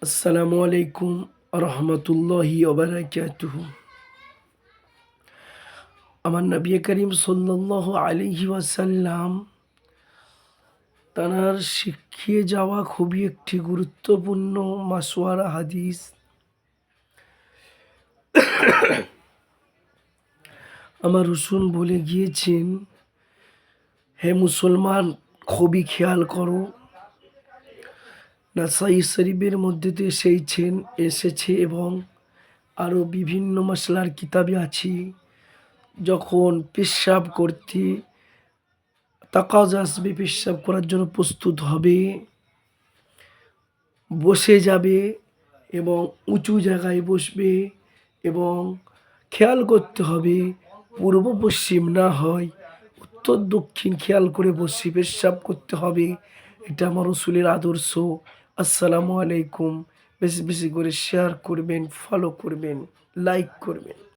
আসসালামু আলাইকুম রহমতুল্লাহি ওবারাকাতুহু। আমার নবী করিম সাল্লাল্লাহু আলাইহি ওয়াসাল্লাম তাঁর শিখিয়ে যাওয়া খুবই একটি গুরুত্বপূর্ণ মাসওয়ারা হাদিস। আমার রসুল বলে গিয়েছেন, হে মুসলমান, খুবই খেয়াল করো। নাসাই শরীফের মধ্যে তো এসেছে এবং আরও বিভিন্ন মশলার কিতাবে আছে। যখন পেশাব করতে তাকাজা আসবে, পেশাব করার জন্য প্রস্তুত হবে, বসে যাবে এবং উঁচু জায়গায় বসবে এবং খেয়াল করতে হবে পূর্ব পশ্চিম না হয় উত্তর দক্ষিণ খেয়াল করে বসে পেশাব করতে হবে। এটা আমার রসুলের আদর্শ। আসসালামু আলাইকুম। বেশি বেশি করে শেয়ার করবেন, ফলো করবেন, লাইক করবেন।